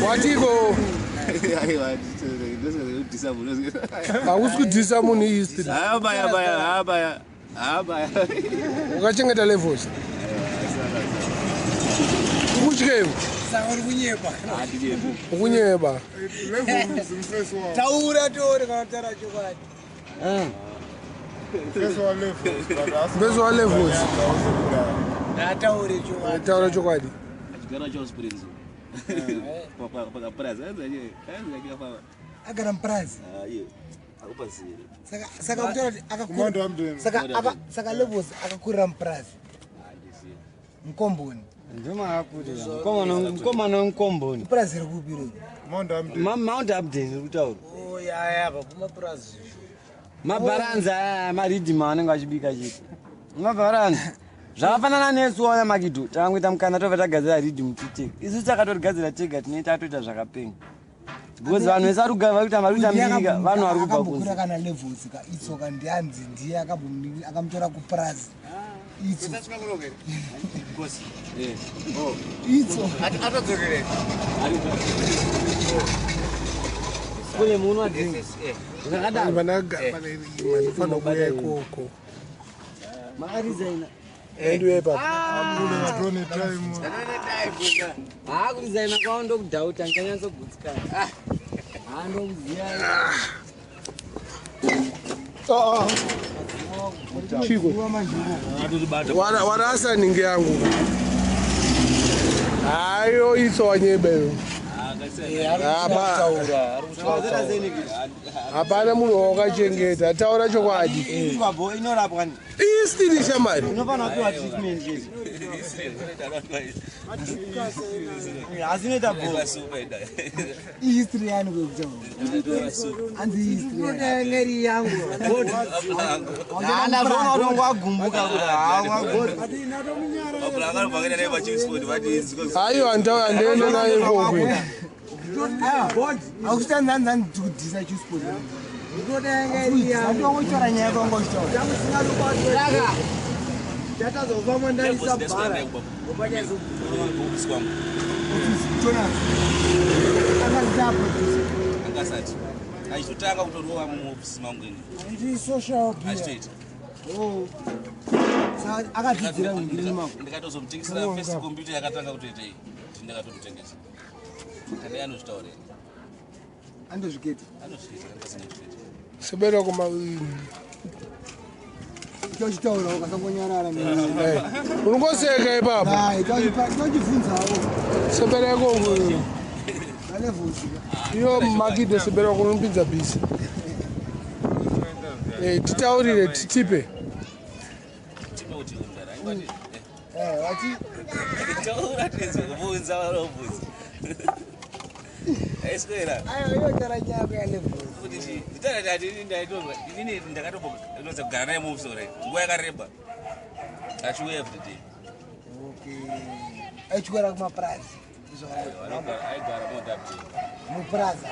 Watiko. Awusikudisa munhu history. Abaya. Ukachengeta levels. Ukuchikevu. Ukunyeba. Taura tori kana tara chokwadi. Bezo levels. Taura chokwadi. Taura chokwadi. Gara Jones Prince. Papa prazo, Agara mprazi. Akupasire. Saka kutora akakumanda mdeni. Saka levels akakurira mprazi. Mkomboni. Ndima akuti. Mkomana mkomboni. Mprazi rikupiro. Mount Abdeni rutauro. Oh ya kuma prazi. Mabaranza maridima anenge achibika chiti. Mabaranza. Zvakafanana nesu ona makidu. Tangoita mukana tova tagadzira ridhimu titeke. Isu takatorigadzira tega tinoita toita zvakapenga. Because vanhu vese varikuita mbirika vanhu vari kubva kunze. Kana levels ka itsoka ndianzi ndiye akamutora kuprazi. Itso. Because Itso. atadzokere. Kune munhu adzinga. Zvakadaro. Vanofana kuya ikoko. Makarizaina. Endwe papa. Kurizaina kwavo ndokudhauta ndikanyatsogutsika. Ndokuziya. Chiko. Warasa ninge yangu. Hayo itso wanyebe. Hapana munhu wakachengeta. Taura chokwadi. Babo inorapwa ni. Istiri shamari. Unofana kuwa treatment yesu. Azinoita babo. History yani kwekutaura. Anzi history. Ngeri yangu. Ana vona urongo agumbuka Hayo andene naye kokwe. Akustanza ndikudisa chisport. Ndoda ngeri yangu. Ndongochora nyaka ngochora. Daga. Tatazova mandani sabara. Ngobanya Kubiswa. Tona. Angazapo. Angasati. Aizotanga kutorwa muofisi mangweni. Ndi social media. Oh. Saka akadzidzira ngiri mako. Ndikatozomutengesera first computer yakatanga kutoita iyi. Ndakatotengesa. Kana anozvitaura. Andozviketa. Sebera kuma Tochitaura ukasangonyarara unongoseka ipapa. Hai, tochibvunzawo. Sebera kongo. Alevusi. Iyo makide sebera kunompinza bisi. Titaurire titipe. Wati. Taura tenzo kubunza warobunza. Eskwera. Ayo taranyako yalevusi. Kuti nditara ndaitozwa inini ndakatobonoza kugara naye mumusore nguva yakareba achiuya every day. Okay. Aichikora kumaprazi. Aigara muprazi.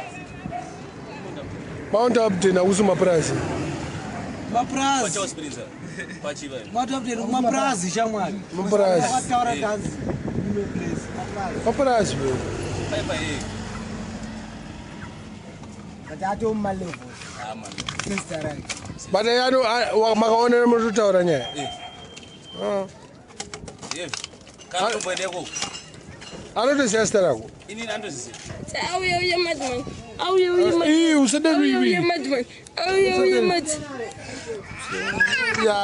Mount Abdeni akusi maprazi. Maprazi. Pachiva. Mount Abdeni kumaprazi shamwari. Maprazi. Akataura dance. Maprazi. Pai. Katato malevo. Aman. Sister right. But yano makaonera mututaura nyaya. Kanto bwendeko. Anotoziya zita rako. Inini andozise. Auya madman. Auya usade vivi. Auya madman. Auya madman. Ya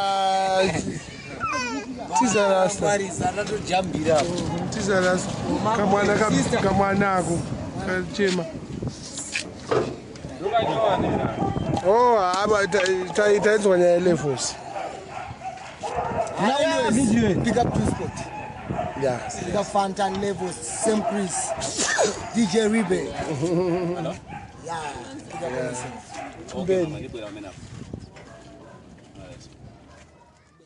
tizarasta. Marizana to jambira. Tizarasta. Kamwana ako. Kachema. Oh, aba taitswa nyaya levels. Now pick up two spot. Yeah. Pick up Fantan levels, same Chris. DJ Ribe. Yeah. Pick up Okay,